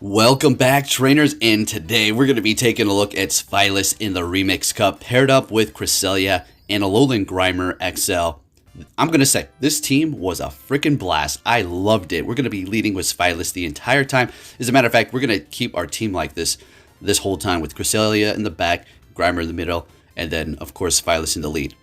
Welcome back, trainers, and today we're going to be taking a look at Svilas in the Remix Cup, paired up with Cresselia and Alolan Grimer XL. I'm going to say, this team was a freaking blast. I loved it. We're going to be leading with Svilas the entire time. As a matter of fact, we're going to keep our team like this whole time, with Cresselia in the back, Grimer in the middle, and then, of course, Svilas in the lead.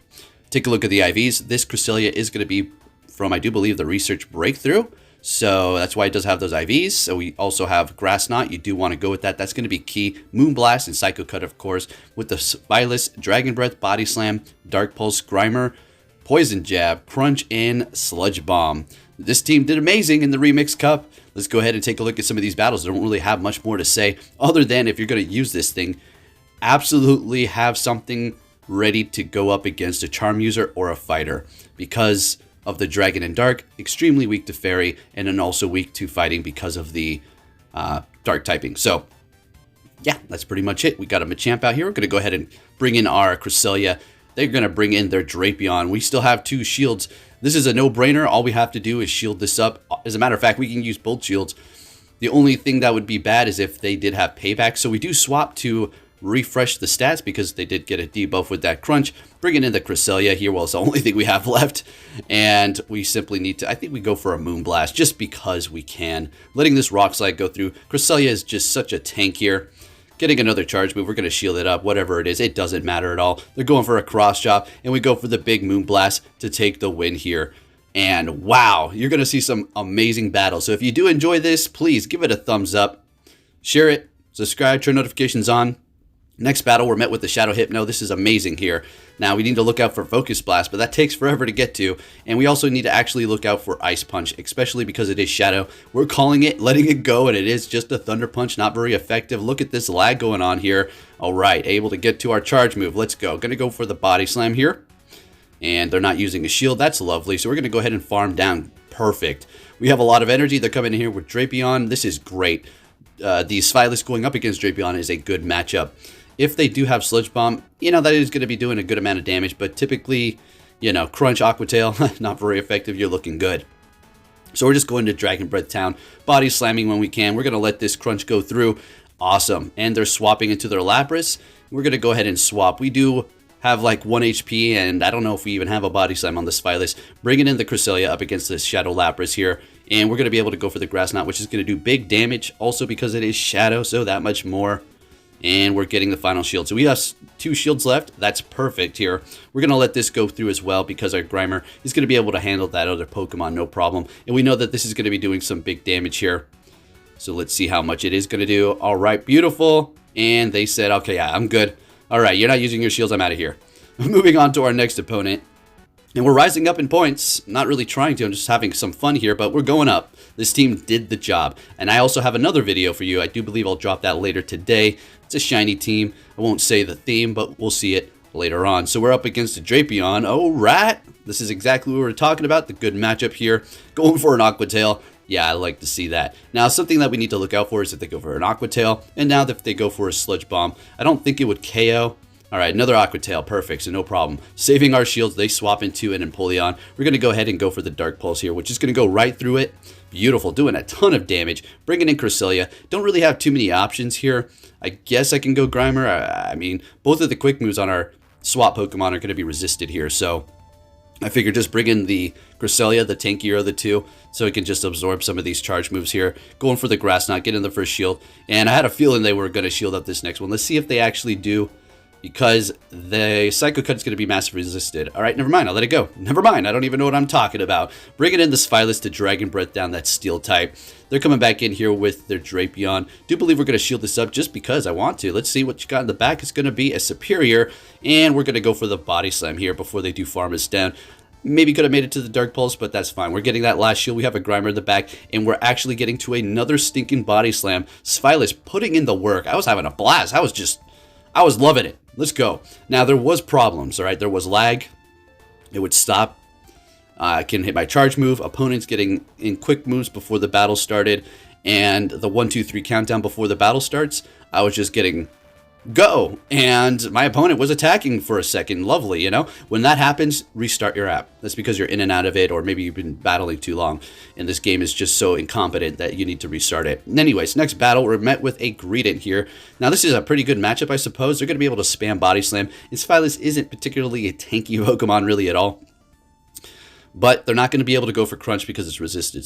Take a look at the IVs. This Cresselia is going to be from, I do believe, the Research Breakthrough. So that's why it does have those IVs. So we also have Grass Knot. You do want to go with that. That's going to be key. Moonblast and Psycho Cut, of course, with the Svilas, Dragon Breath, Body Slam, Dark Pulse, Grimer, Poison Jab, Crunch, and Sludge Bomb. This team did amazing in the Remix Cup. Let's go ahead and take a look at some of these battles. I don't really have much more to say other than if you're going to use this thing, absolutely have something ready to go up against a Charm user or a fighter, because of the Dragon and Dark, extremely weak to Fairy, and then also weak to fighting because of the Dark typing. So, yeah, that's pretty much it. We got a Machamp out here. We're going to go ahead and bring in our Cresselia. They're going to bring in their Drapion. We still have two shields. This is a no-brainer. All we have to do is shield this up. As a matter of fact, we can use both shields. The only thing that would be bad is if they did have payback. So we do swap to refresh the stats because they did get a debuff with that Crunch. Bringing in the Cresselia here, well, it's the only thing we have left. And we simply need to, I think we go for a Moonblast just because we can. Letting this Rock Slide go through. Cresselia is just such a tank here. Getting another charge move, we're going to shield it up, whatever it is, it doesn't matter at all. They're going for a Cross Chop, and we go for the big Moonblast to take the win here. And wow, you're going to see some amazing battles. So if you do enjoy this, please give it a thumbs up, share it, subscribe, turn notifications on. Next battle, we're met with the Shadow Hypno. This is amazing here. Now, we need to look out for Focus Blast, but that takes forever to get to. And we also need to actually look out for Ice Punch, especially because it is Shadow. We're calling it, letting it go, and it is just a Thunder Punch, not very effective. Look at this lag going on here. All right, able to get to our charge move. Let's go. Going to go for the Body Slam here. And they're not using a shield. That's lovely. So we're going to go ahead and farm down. Perfect. We have a lot of energy. They're coming in here with Drapion. This is great. The Svilas going up against Drapion is a good matchup. If they do have Sludge Bomb, you know, that is going to be doing a good amount of damage, but typically, you know, Crunch, Aqua Tail, not very effective. You're looking good. So we're just going to Dragon Breath Town, Body Slamming when we can. We're going to let this Crunch go through. Awesome. And they're swapping into their Lapras. We're going to go ahead and swap. We do have like 1 HP, and I don't know if we even have a Body Slam on the Svilas. Bringing in the Cresselia up against this Shadow Lapras here. And we're going to be able to go for the Grass Knot, which is going to do big damage. Also because it is Shadow, so that much more. And we're getting the final shield. So we have 2 shields left. That's perfect here. We're going to let this go through as well because our Grimer is going to be able to handle that other Pokemon, no problem. And we know that this is going to be doing some big damage here. So let's see how much it is going to do. All right, beautiful. And they said, okay, yeah, I'm good. All right, you're not using your shields. I'm out of here. Moving on to our next opponent. And we're rising up in points. Not really trying to. I'm just having some fun here, but we're going up. This team did the job. And I also have another video for you. I do believe I'll drop that later today. It's a shiny team. I won't say the theme, but we'll see it later on. So we're up against a Drapion. Oh, right. This is exactly what we were talking about. The good matchup here. Going for an Aqua Tail. Yeah, I like to see that. Now, something that we need to look out for is if they go for an Aqua Tail. And now if they go for a Sludge Bomb. I don't think it would KO. All right, another Aqua Tail. Perfect, so no problem. Saving our shields, they swap into an Empoleon. We're going to go ahead and go for the Dark Pulse here, which is going to go right through it. Beautiful, doing a ton of damage. Bringing in Cresselia. Don't really have too many options here. I guess I can go Grimer. I mean, both of the quick moves on our swap Pokemon are going to be resisted here, so I figured just bring in the Cresselia, the tankier of the two, so it can just absorb some of these charge moves here. Going for the Grass Knot, get in the first shield. And I had a feeling they were going to shield up this next one. Let's see if they actually do, because the Psycho Cut is going to be massive resisted. All right, never mind. I'll let it go. Never mind. I don't even know what I'm talking about. Bringing in the Svilas to Dragon Breath down that Steel type. They're coming back in here with their Drapion. Do believe we're going to shield this up just because I want to. Let's see what you got in the back. It's going to be a Superior, and we're going to go for the Body Slam here before they do farm us down. Maybe could have made it to the Dark Pulse, but that's fine. We're getting that last shield. We have a Grimer in the back, and we're actually getting to another stinking Body Slam. Svilas putting in the work. I was having a blast. I was loving it. Let's go. Now, there was problems, all right? There was lag. It would stop. I can hit my charge move. Opponents getting in quick moves before the battle started. And the 1, 2, 3 countdown before the battle starts, I was just getting go. And my opponent was attacking for a second. Lovely, you know? When that happens, restart your app. That's because you're in and out of it, or maybe you've been battling too long, and this game is just so incompetent that you need to restart it. Anyways, next battle, we're met with a Greedent here. Now, this is a pretty good matchup, I suppose. They're going to be able to spam Body Slam. And Svilas isn't particularly a tanky Pokemon, really, at all. But they're not going to be able to go for Crunch because it's resisted,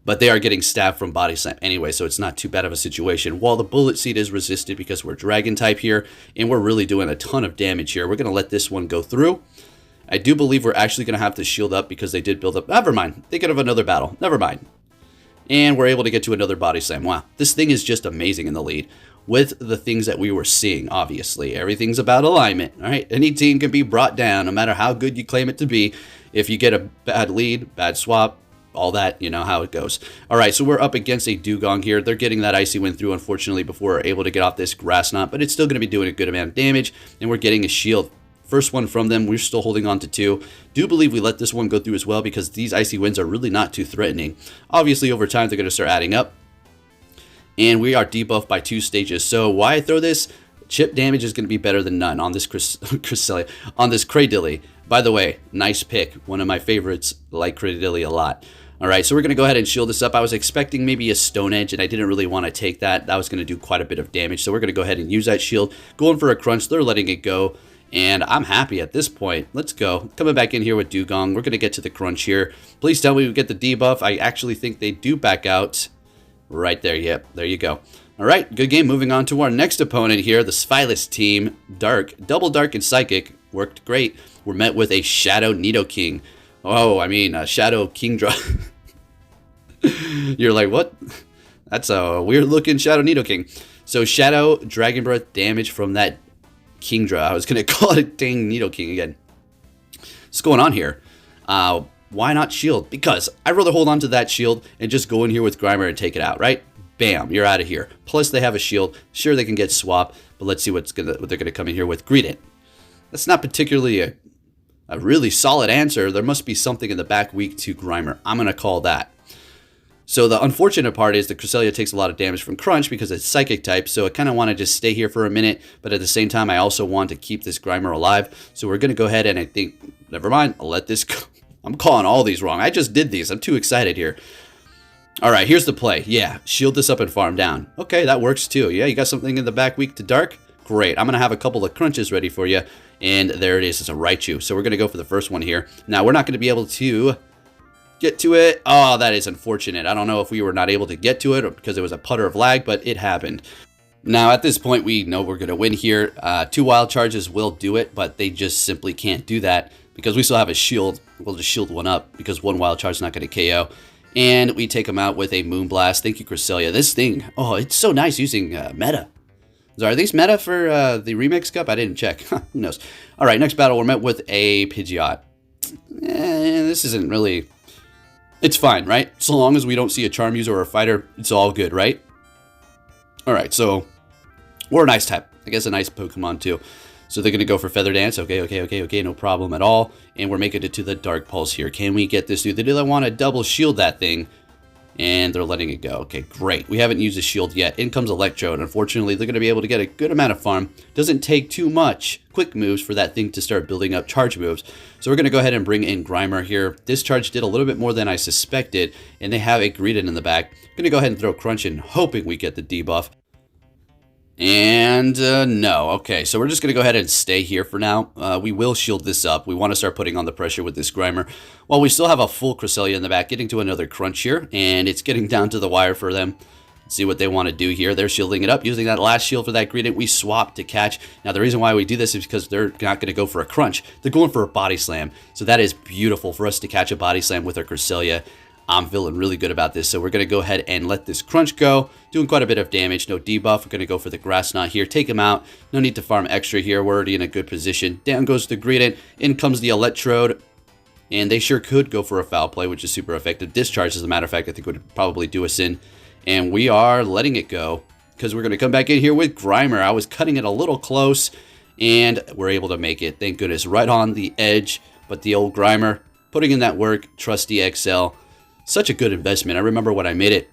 but they are getting stabbed from Body Slam anyway, so it's not too bad of a situation. While the Bullet Seed is resisted because we're Dragon type here, and we're really doing a ton of damage here. We're going to let this one go through. I do believe we're actually going to have to shield up because they did build up. Never mind. Thinking of another battle. Never mind. And we're able to get to another Body Slam. Wow, this thing is just amazing in the lead. With the things that we were seeing, obviously. Everything's about alignment, all right? Any team can be brought down, no matter how good you claim it to be. If you get a bad lead, bad swap, all that, you know how it goes. All right, so we're up against a Dugong here. They're getting that Icy Wind through, unfortunately, before we're able to get off this Grass Knot, but it's still going to be doing a good amount of damage, and we're getting a shield. First one from them, we're still holding on to 2. Do believe we let this one go through as well because these Icy Winds are really not too threatening. Obviously, over time, they're going to start adding up. And we are debuffed by 2 stages. So why I throw this? Chip damage is going to be better than none on this Cresselia, on this Cradilly. By the way, nice pick. One of my favorites, like Cradilly a lot. All right, so we're going to go ahead and shield this up. I was expecting maybe a Stone Edge, and I didn't really want to take that. That was going to do quite a bit of damage. So we're going to go ahead and use that shield. Going for a Crunch. They're letting it go. And I'm happy at this point. Let's go. Coming back in here with Dugong. We're going to get to the Crunch here. Please tell me we get the debuff. I actually think they do back out. Right there, yep, there you go. All right, good game. Moving on to our next opponent here, the Svilas team. Dark, Double Dark and Psychic worked great. We're met with a Shadow Nidoking. Oh, I mean, Shadow Kingdra. You're like, what? That's a weird-looking Shadow Nidoking. So Shadow Dragon Breath damage from that Kingdra. I was going to call it a dang Nidoking again. What's going on here? Why not shield? Because I'd rather hold on to that shield and just go in here with Grimer and take it out, right? Bam, you're out of here. Plus, they have a shield. Sure, they can get swapped, but let's see what they're going to come in here with. Greedent. That's not particularly a really solid answer. There must be something in the back weak to Grimer. I'm going to call that. So the unfortunate part is the Cresselia takes a lot of damage from Crunch because it's Psychic type, so I kind of want to just stay here for a minute, but at the same time, I also want to keep this Grimer alive. So we're going to go ahead and I think, never mind, I'll let this go. I'm calling all these wrong. I just did these. I'm too excited here. All right, here's the play. Yeah, shield this up and farm down. Okay, that works too. Yeah, you got something in the back weak to Dark? Great. I'm going to have a couple of Crunches ready for you. And there it is. It's a Raichu. So we're going to go for the first one here. Now, we're not going to be able to get to it. Oh, that is unfortunate. I don't know if we were not able to get to it or because it was a putter of lag, but it happened. Now, at this point, we know we're going to win here. 2 wild charges will do it, but they just simply can't do that because we still have a shield. We'll just shield one up because 1 wild charge is not going to KO. And we take him out with a Moonblast. Thank you, Cresselia. This thing, oh, it's so nice using meta. So are these meta for the Remix Cup? I didn't check. Who knows? All right, next battle, we're met with a Pidgeot. This isn't really... It's fine, right? So long as we don't see a Charm User or a Fighter, it's all good, right? All right, so we're a nice type. I guess a nice Pokemon, too. So they're going to go for Feather Dance. Okay, no problem at all. And we're making it to the Dark Pulse here. Can we get this through? They do want to double shield that thing. And they're letting it go. Okay, great. We haven't used a shield yet. In comes Electrode. Unfortunately, they're going to be able to get a good amount of farm. Doesn't take too much quick moves for that thing to start building up charge moves. So we're going to go ahead and bring in Grimer here. This charge did a little bit more than I suspected. And they have a Greedent in the back. Going to go ahead and throw Crunch in, hoping we get the debuff. And no. Okay, so we're just going to go ahead and stay here for now. We will shield this up. We want to start putting on the pressure with this Grimer. While we still have a full Cresselia in the back, getting to another Crunch here. And it's getting down to the wire for them. Let's see what they want to do here. They're shielding it up. Using that last shield for that Greedent, we swap to catch. Now, the reason why we do this is because they're not going to go for a Crunch. They're going for a Body Slam. So that is beautiful for us to catch a Body Slam with our Cresselia. I'm feeling really good about this, so we're going to go ahead and let this Crunch go. Doing quite a bit of damage, no debuff. We're going to go for the Grass Knot here. Take him out. No need to farm extra here. We're already in a good position. Down goes the Greedent. In comes the Electrode. And they sure could go for a Foul Play, which is super effective. Discharge, as a matter of fact, I think would probably do us in. And we are letting it go because we're going to come back in here with Grimer. I was cutting it a little close, and we're able to make it. Thank goodness. Right on the edge, but the old Grimer putting in that work. Trusty XL. Such a good investment. I remember when I made it,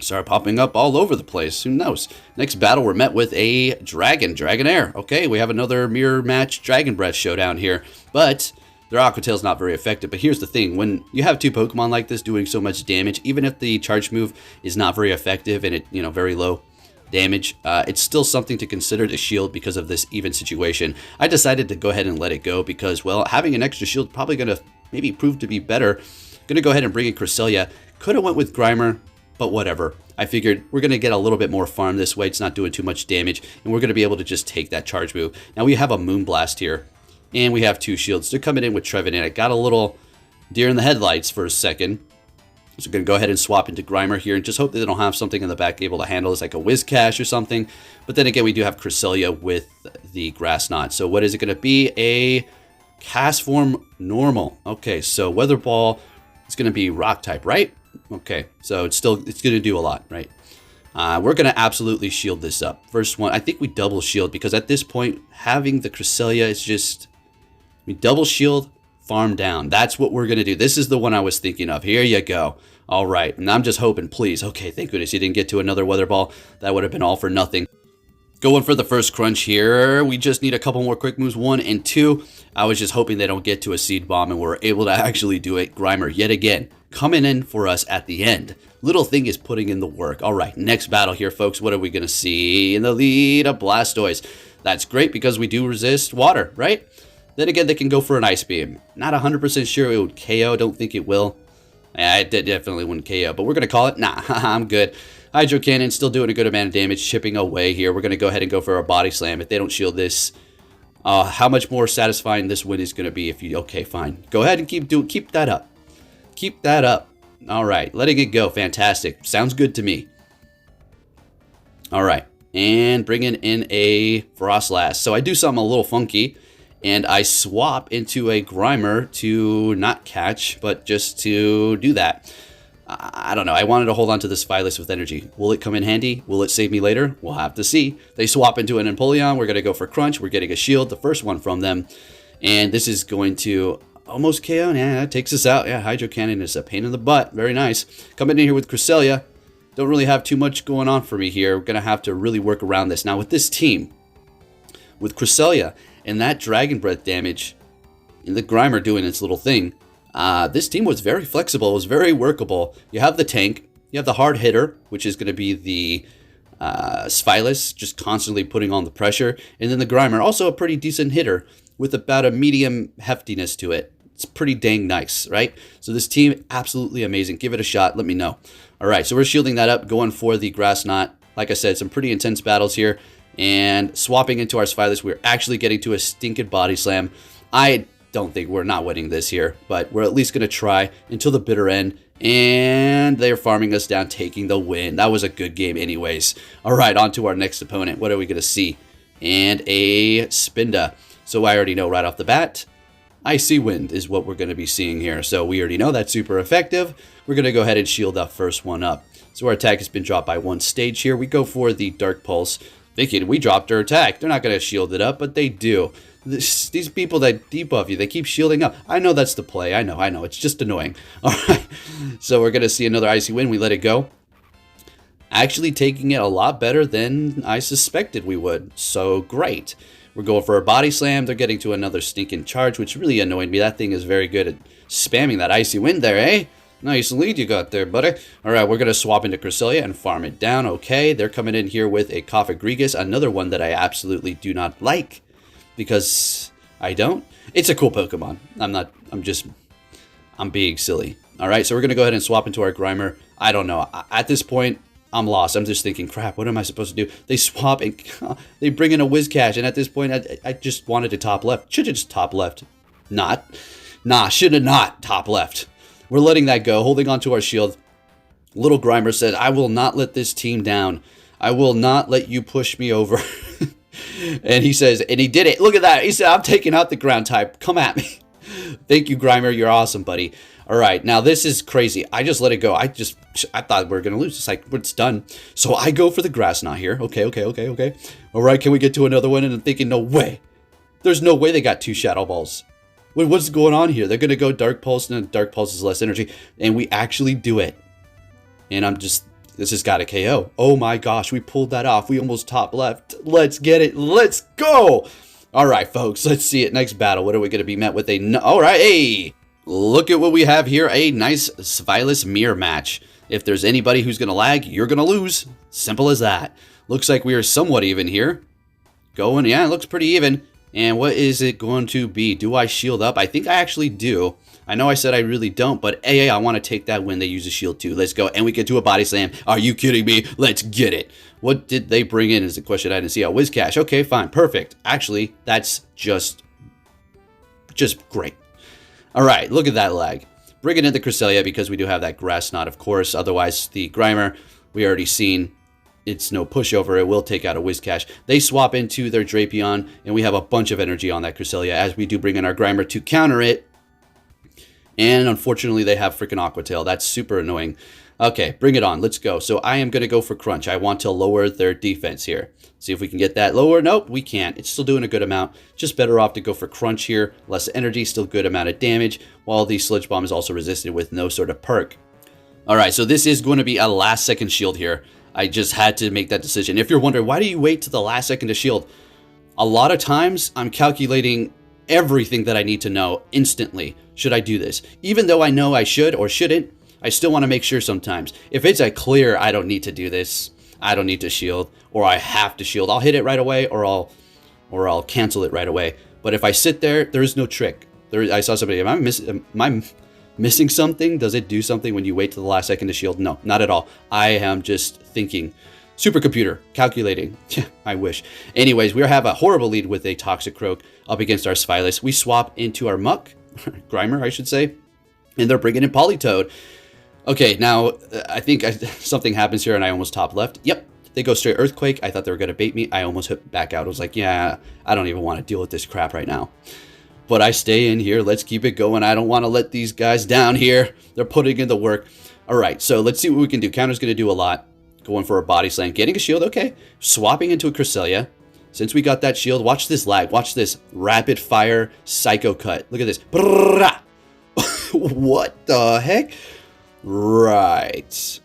Start popping up all over the place. Who knows? Next battle, we're met with a Dragonair. Okay, we have another mirror match Dragon Breath showdown here. But their Aqua Tail's not very effective. But here's the thing. When you have two Pokemon like this doing so much damage, even if the charge move is not very effective and it, very low damage, it's still something to consider to shield because of this even situation. I decided to go ahead and let it go because, well, having an extra shield probably going to maybe prove to be better. Going to go ahead and bring in Cresselia. Could have went with Grimer, but whatever. I figured we're going to get a little bit more farm this way. It's not doing too much damage, and we're going to be able to just take that charge move. Now we have a Moonblast here, and we have two shields. They're coming in with Trevenant. I got a little deer in the headlights for a second. So we're going to go ahead and swap into Grimer here and just hope that they don't have something in the back able to handle this, like a Whiscash or something. But then again, we do have Cresselia with the Grass Knot. So what is it going to be? A Cast Form Normal. Okay, so Weather Ball is going to be Rock type, right? Okay, so it's going to do a lot, right? We're going to absolutely shield this up. First one, I think we double shield because at this point, having the Cresselia is just... We double shield, farm down. That's what we're going to do. This is the one I was thinking of. Here you go. All right, and I'm just hoping, please. Okay, thank goodness you didn't get to another Weather Ball. That would have been all for nothing. Going for the first crunch here. We just need a couple more quick moves, 1 and 2. I was just hoping they don't get to a Seed Bomb, and we're able to actually do it. Grimer, yet again, coming in for us at the end. Little thing is putting in the work. All right, next battle here, folks. What are we going to see? In the lead, a Blastoise. That's great because we do resist water, right? Then again, they can go for an Ice Beam. Not 100% sure it would KO. Don't think it will. Yeah, it definitely wouldn't KO, but we're going to call it. Nah, I'm good. Hydro Cannon still doing a good amount of damage, chipping away here. We're going to go ahead and go for a Body Slam. If they don't shield this, how much more satisfying this win is going to be if you... Okay, fine. Go ahead and keep that up. Keep that up. All right, letting it go. Fantastic. Sounds good to me. All right, and bringing in a Frostlass. So I do something a little funky, and I swap into a Grimer to not catch, but just to do that. I don't know. I wanted to hold on to this Svilas with energy. Will it come in handy? Will it save me later? We'll have to see. They swap into an Empoleon. We're going to go for Crunch. We're getting a shield, the first one from them. And this is going to almost KO. Yeah, that takes us out. Yeah, Hydro Cannon is a pain in the butt. Very nice. Coming in here with Cresselia. Don't really have too much going on for me here. We're going to have to really work around this. Now with this team, with Cresselia and that Dragon Breath damage, and the Grimer doing its little thing, this team was very flexible. It was very workable. You have the tank. You have the hard hitter, which is going to be the Svilas, just constantly putting on the pressure. And then the Grimer, also a pretty decent hitter with about a medium heftiness to it. It's pretty dang nice, right? So this team, absolutely amazing. Give it a shot. Let me know. All right, so we're shielding that up, going for the Grass Knot. Like I said, some pretty intense battles here. And swapping into our Svilas, we're actually getting to a stinking Body Slam. I don't think we're not winning this here, but we're at least going to try until the bitter end. And they're farming us down, taking the win. That was a good game anyways. All right, on to our next opponent. What are we going to see? And a Spinda. So I already know right off the bat, Icy Wind is what we're going to be seeing here. So we already know that's super effective. We're going to go ahead and shield that first one up. So our attack has been dropped by 1 stage here. We go for the Dark Pulse, thinking we dropped our attack. They're not going to shield it up, but they do. These people that debuff you, they keep shielding up. I know that's the play. I know. It's just annoying. All right. So we're going to see another Icy Wind. We let it go. Actually taking it a lot better than I suspected we would. So great. We're going for a Body Slam. They're getting to another stinking charge, which really annoyed me. That thing is very good at spamming that Icy Wind there, eh? Nice lead you got there, buddy. All right, we're going to swap into Cresselia and farm it down. Okay, they're coming in here with a Coffagrigus, another one that I absolutely do not like because I don't. It's a cool Pokemon. I'm being silly. All right, so we're going to go ahead and swap into our Grimer. I don't know. At this point, I'm lost. I'm just thinking, crap, what am I supposed to do? They swap and they bring in a Whiscash, and at this point, I just wanted to top left. Should have just top left. Should have not top left. We're letting that go, holding on to our shield. Little Grimer said, I will not let this team down. I will not let you push me over. And he says, and he did it. Look at that. He said, I'm taking out the ground type. Come at me. Thank you, Grimer. You're awesome, buddy. All right, now this is crazy. I just let it go. I thought we were going to lose. It's like, it's done. So I go for the Grass Knot here. Okay. All right, can we get to another one? And I'm thinking, no way. There's no way they got 2 Shadow Balls. What's going on here? They're going to go Dark Pulse, and Dark Pulse is less energy. And we actually do it. And I'm just This has got a KO. Oh my gosh, we pulled that off. We almost top left. Let's get it. Let's go. All right, folks, let's see it. Next battle. What are we going to be met with? All right, hey, look at what we have here. A nice Svilas mirror match. If there's anybody who's going to lag, you're going to lose. Simple as that. Looks like we are somewhat even here. Going, yeah, it looks pretty even. And what is it going to be? Do I shield up? I think I actually do. I know I said I really don't, but hey, I want to take that when they use a shield too. Let's go. And we get to a body slam. Are you kidding me? Let's get it. What did they bring in is the question I didn't see. Whiz Cash. Okay, fine. Perfect. Actually, that's just great. All right, look at that lag. Bring it in the Cresselia because we do have that Grass Knot, of course. Otherwise, the Grimer, we already seen. It's no pushover. It will take out a Whiz Cash. They swap into their Drapion, and we have a bunch of energy on that Cresselia as we do bring in our Grimer to counter it. And unfortunately, they have freaking Aqua Tail. That's super annoying. Okay, bring it on. Let's go. So I am going to go for Crunch. I want to lower their defense here. See if we can get that lower. Nope, we can't. It's still doing a good amount. Just better off to go for Crunch here. Less energy, still good amount of damage, while the Sludge Bomb is also resisted with no sort of perk. All right, so this is going to be a last second shield here. I just had to make that decision. If you're wondering, why do you wait to the last second to shield? A lot of times, I'm calculating everything that I need to know instantly. Should I do this? Even though I know I should or shouldn't, I still want to make sure sometimes. If it's a clear, I don't need to do this, I don't need to shield, or I have to shield, I'll hit it right away, or I'll cancel it right away. But if I sit there, there is no trick. I saw somebody, am I missing something? Does it do something when you wait to the last second to shield? No, not at all. I am just thinking. Supercomputer, calculating. I wish. Anyways, we have a horrible lead with a Toxicroak up against our Svilas. We swap into our Muck, Grimer, I should say, and they're bringing in Polytoad. Okay, now I think something happens here and I almost top left. Yep, they go straight Earthquake. I thought they were going to bait me. I almost hit back out. I was like, yeah, I don't even want to deal with this crap right now. But I stay in here. Let's keep it going. I don't want to let these guys down here. They're putting in the work. All right, so let's see what we can do. Counter's going to do a lot. Going for a body slam. Getting a shield, okay. Swapping into a Cresselia. Since we got that shield, watch this lag. Watch this rapid fire Psycho Cut. Look at this. What the heck? Right.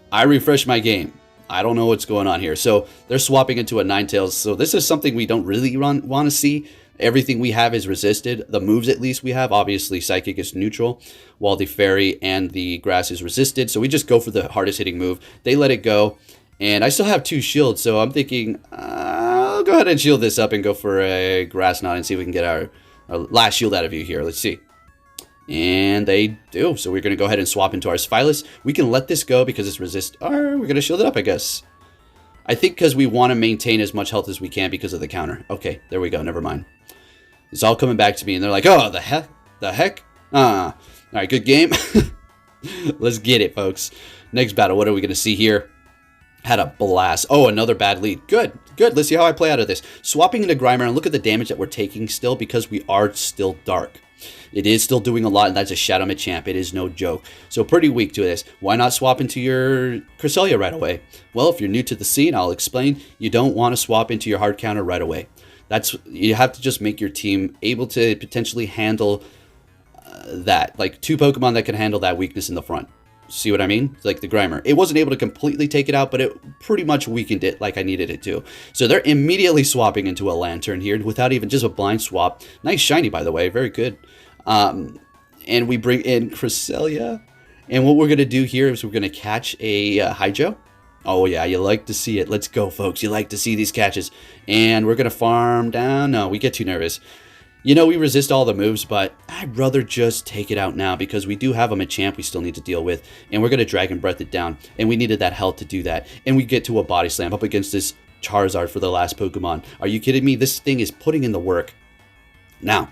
I refreshed my game. I don't know what's going on here. So they're swapping into a Ninetales. So this is something we don't really want to see. Everything we have is resisted. The moves, at least, we have. Obviously, Psychic is neutral, while the Fairy and the Grass is resisted. So we just go for the hardest hitting move. They let it go. And I still have 2 shields, so I'm thinking, I'll go ahead and shield this up and go for a Grass Knot and see if we can get our last shield out of you here. Let's see. And they do. So we're going to go ahead and swap into our Svilas. We can let this go because it's resist. Or we're going to shield it up, I guess. I think because we want to maintain as much health as we can because of the counter. Okay, there we go. Never mind. It's all coming back to me, and they're like, oh, the heck? The heck? All right, good game. Let's get it, folks. Next battle, what are we going to see here? Had a blast. Oh, another bad lead. Good, good. Let's see how I play out of this. Swapping into Grimer, and look at the damage that we're taking still because we are still dark. It is still doing a lot, and that's a Shadow Machamp. It is no joke. So pretty weak to this. Why not swap into your Cresselia right away? Well, if you're new to the scene, I'll explain. You don't want to swap into your hard counter right away. You have to just make your team able to potentially handle that. Like 2 Pokemon that can handle that weakness in the front. See what I mean? Like the Grimer. It wasn't able to completely take it out, but it pretty much weakened it like I needed it to. So they're immediately swapping into a Lantern here without even just a blind swap. Nice shiny, by the way. Very good. And we bring in Cresselia. And what we're going to do here is we're going to catch a Hydro. Oh, yeah, you like to see it. Let's go, folks. You like to see these catches. And we're going to farm down. No, we get too nervous. You know, we resist all the moves, but I'd rather just take it out now because we do have a Machamp we still need to deal with. And we're going to Dragon Breath it down. And we needed that health to do that. And we get to a Body Slam up against this Charizard for the last Pokemon. Are you kidding me? This thing is putting in the work. Now,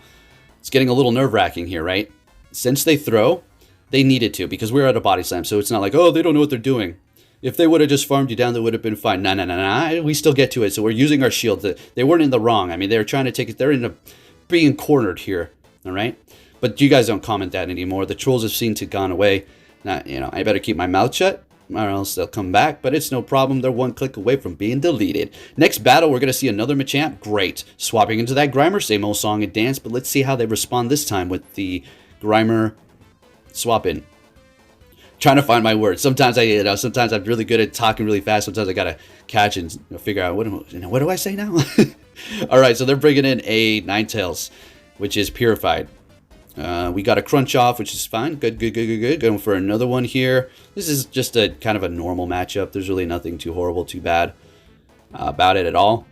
it's getting a little nerve-wracking here, right? Since they throw, they needed to because we're at a Body Slam. So it's not like, oh, they don't know what they're doing. If they would have just farmed you down, that would have been fine. Nah. We still get to it. So we're using our shield. They weren't in the wrong. I mean, they were trying to take it. They're in being cornered here. All right. But you guys don't comment that anymore. The trolls have seemed to gone away. Now, you know, I better keep my mouth shut or else they'll come back. But it's no problem. They're 1 click away from being deleted. Next battle, we're going to see another Machamp. Great. Swapping into that Grimer. Same old song and dance. But let's see how they respond this time with the Grimer swap in. Trying to find my words. Sometimes sometimes I'm really good at talking really fast. Sometimes I gotta catch and figure out what do I say now. All right, so they're bringing in a Ninetales, which is purified. We got a crunch off, which is fine. Good. Going for another one here. This is just a kind of a normal matchup. There's really nothing too horrible, too bad about it at all.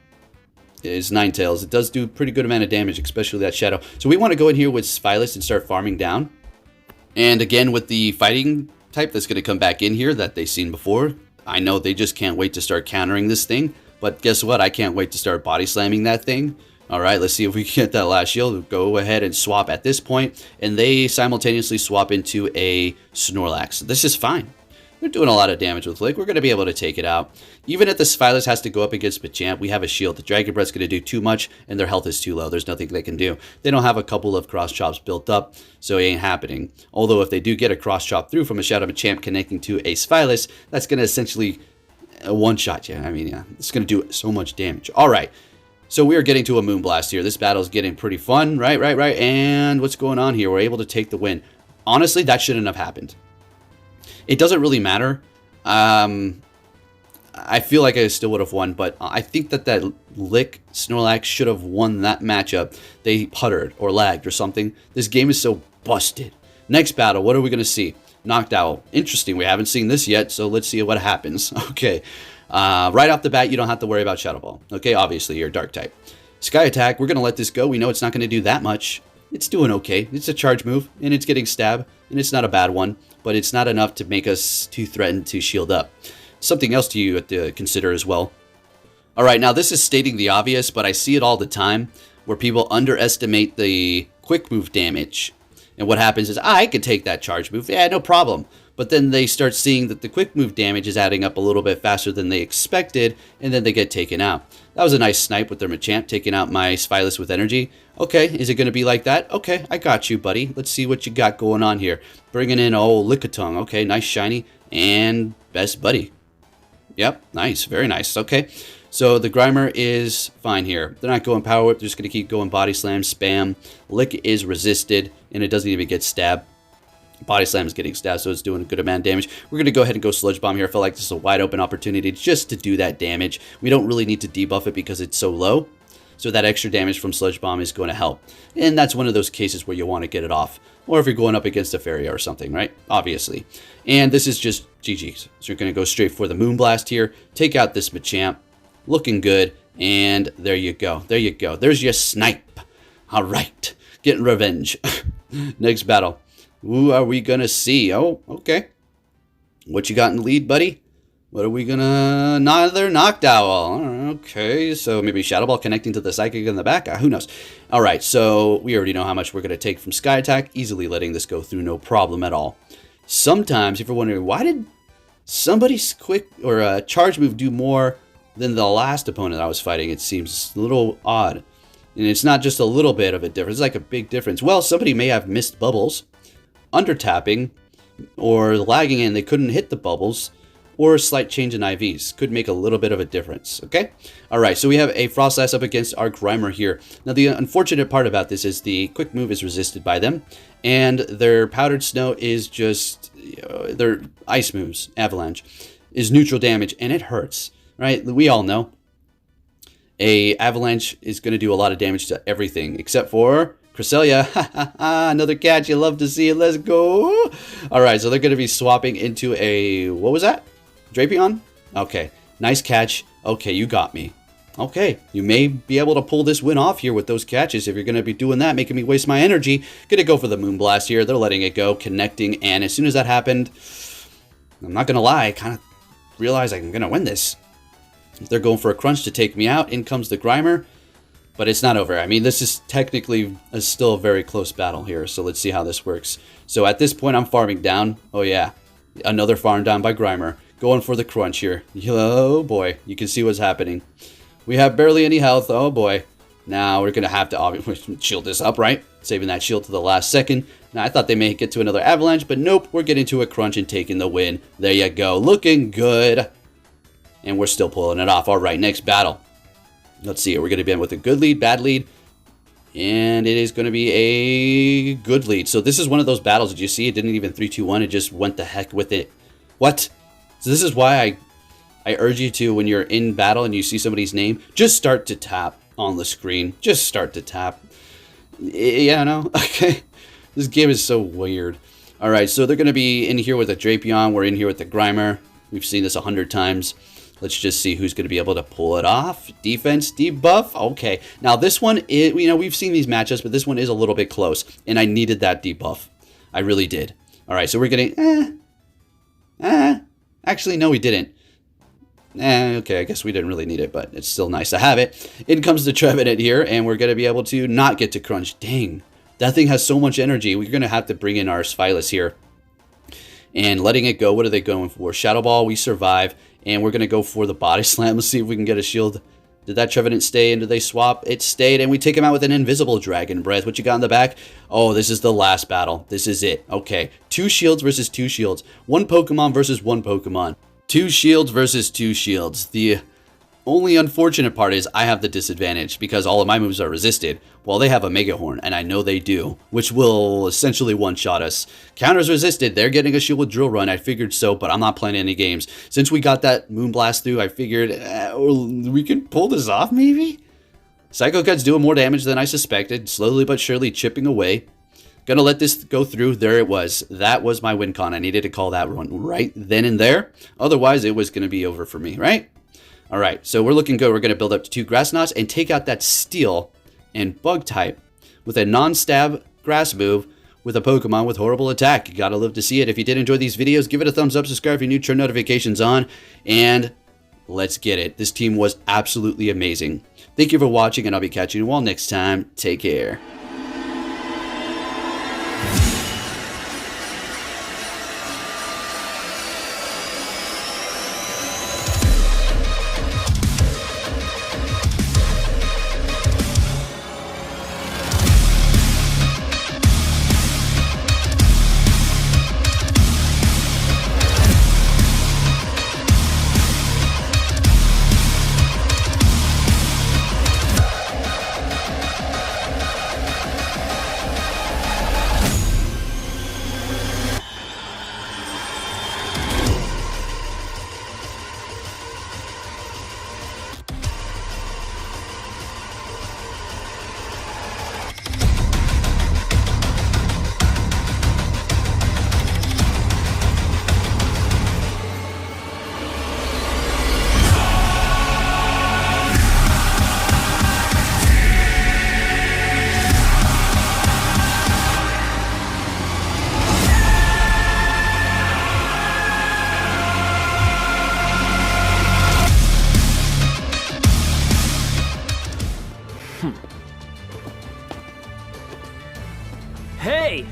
It's Ninetales. It does do a pretty good amount of damage, especially that shadow. So we want to go in here with Svilas and start farming down. And again, with the fighting type that's going to come back in here that they've seen before, I know they just can't wait to start countering this thing. But guess what? I can't wait to start body slamming that thing. All right, let's see if we can get that last shield. Go ahead and swap at this point, and they simultaneously swap into a Snorlax. This is fine. They're doing a lot of damage with Lick. We're going to be able to take it out. Even if the Svilas has to go up against Machamp, we have a shield. The Dragon Breath's going to do too much, and their health is too low. There's nothing they can do. They don't have a couple of cross chops built up, so it ain't happening. Although if they do get a cross chop through from a Shadow Machamp connecting to a Svilas, that's going to essentially one-shot you. I mean, yeah, it's going to do so much damage. All right. So we are getting to a Moonblast here. This battle is getting pretty fun. Right. And what's going on here? We're able to take the win. Honestly, that shouldn't have happened. It doesn't really matter. I feel like I still would have won, but I think that Lick Snorlax should have won that matchup. They puttered or lagged or something. This game is so busted. Next battle, what are we going to see? Noctowl. Interesting. We haven't seen this yet, so let's see what happens. Okay. Right off the bat, you don't have to worry about Shadow Ball. Okay, obviously, you're Dark type. Sky Attack, we're going to let this go. We know it's not going to do that much. It's doing okay. It's a charge move, and it's getting stab, and it's not a bad one, but it's not enough to make us too threatened to shield up. Something else to you have to consider as well. All right, now this is stating the obvious, but I see it all the time where people underestimate the quick move damage. And what happens is, I could take that charge move. Yeah, no problem. But then they start seeing that the quick move damage is adding up a little bit faster than they expected, and then they get taken out. That was a nice snipe with their Machamp, taking out my Svilas with energy. Okay, is it going to be like that? Okay, I got you, buddy. Let's see what you got going on here. Bringing in old Lickitung. Okay, nice shiny. And best buddy. Yep, nice. Very nice. Okay, so the Grimer is fine here. They're not going Power Whip. They're just going to keep going Body Slam, Spam. Lick is resisted, and it doesn't even get stabbed. Body Slam is getting stabbed, so it's doing a good amount of damage. We're going to go ahead and go Sludge Bomb here. I feel like this is a wide open opportunity just to do that damage. We don't really need to debuff it because it's so low. So that extra damage from Sludge Bomb is going to help. And that's one of those cases where you want to get it off. Or if you're going up against a Feria or something, right? Obviously. And this is just GG's. So you're going to go straight for the Moonblast here. Take out this Machamp. Looking good. And there you go. There you go. There's your snipe. All right. Getting revenge. Next battle. Who are we going to see? Oh, okay. What you got in the lead, buddy? What are we going to... Another Noctowl. Okay, so maybe Shadow Ball connecting to the Psychic in the back? Who knows? All right, so we already know how much we're going to take from Sky Attack. Easily letting this go through, no problem at all. Sometimes, if you're wondering, why did somebody's quick or charge move do more than the last opponent I was fighting? It seems a little odd. And it's not just a little bit of a difference. It's like a big difference. Well, somebody may have missed bubbles, under tapping, or lagging and they couldn't hit the bubbles, or a slight change in IVs. Could make a little bit of a difference, okay? All right, so we have a Froslass up against our Grimer here. Now, the unfortunate part about this is the quick move is resisted by them, and their Powdered Snow is just, their ice moves, Avalanche, is neutral damage, and it hurts, right? We all know. A Avalanche is going to do a lot of damage to everything, except for Cresselia. Another catch. You love to see it. Let's go. All right, so they're going to be swapping into a... What was that? Drapion? Okay, nice catch. Okay, you got me. Okay, you may be able to pull this win off here with those catches if you're going to be doing that, making me waste my energy. Going to go for the Moonblast here. They're letting it go, connecting, and as soon as that happened, I'm not going to lie, I kind of realized I'm going to win this. They're going for a crunch to take me out. In comes the Grimer. But it's not over. I mean, this is technically still a very close battle here. So let's see how this works. So at this point, I'm farming down. Oh, yeah. Another farm down by Grimer. Going for the crunch here. Oh, boy. You can see what's happening. We have barely any health. Oh, boy. Now we're going to have to obviously shield this up, right? Saving that shield to the last second. Now, I thought they may get to another Avalanche. But nope. We're getting to a crunch and taking the win. There you go. Looking good. And we're still pulling it off. All right. Next battle. Let's see. We're going to be in with a good lead, bad lead. And it is going to be a good lead. So this is one of those battles. Did you see? It didn't even 3-2-1. It just went the heck with it. What? So this is why I urge you to, when you're in battle and you see somebody's name, just start to tap on the screen. Just start to tap. Yeah, no? Okay. This game is so weird. All right, so they're going to be in here with a Drapion. We're in here with the Grimer. We've seen this 100 times. Let's just see who's going to be able to pull it off. Defense, debuff. Okay. Now this one is, we've seen these matchups, but this one is a little bit close. And I needed that debuff. I really did. All right, so we're getting, actually, no, we didn't. Okay, I guess we didn't really need it, but it's still nice to have it. In comes the Trevenant here, and we're going to be able to not get to crunch. Dang. That thing has so much energy. We're going to have to bring in our Svilas here. And letting it go. What are they going for? Shadow Ball, we survive. And we're going to go for the Body Slam. Let's see if we can get a shield. Did that Trevenant stay and did they swap? It stayed, and we take him out with an Invisible Dragon Breath. What you got in the back? Oh, this is the last battle. This is it. Okay. 2 shields versus 2 shields. 1 Pokemon versus 1 Pokemon. 2 shields versus 2 shields. The only unfortunate part is I have the disadvantage because all of my moves are resisted. Well, they have a Mega Horn, and I know they do, which will essentially one-shot us. Counters resisted. They're getting a shield with Drill Run. I figured so, but I'm not playing any games. Since we got that Moonblast through, I figured we could pull this off, maybe? Psycho Cut's doing more damage than I suspected, slowly but surely chipping away. Gonna let this go through. There it was. That was my win con. I needed to call that one right then and there. Otherwise, it was gonna be over for me, right? All right, so we're looking good. We're gonna build up to 2 Grass Knots and take out that Steel and Bug type with a non-stab Grass move with a Pokemon with horrible attack. You gotta live to see it. If you did enjoy these videos, give it a thumbs up, subscribe if you're new, turn notifications on, and let's get it. This team was absolutely amazing. Thank you for watching, and I'll be catching you all next time. Take care. Hey!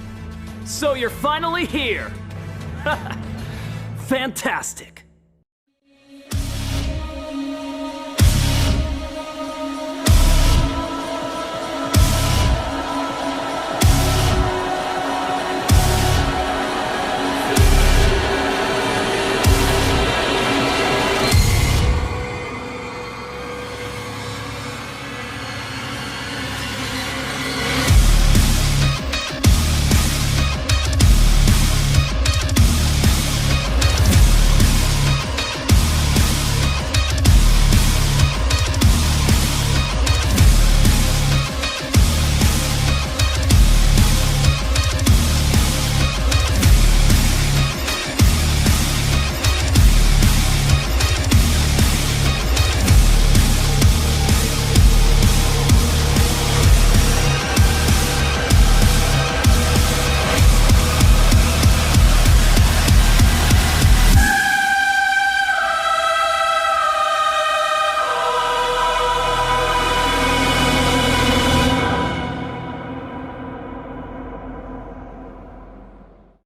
So you're finally here! Fantastic!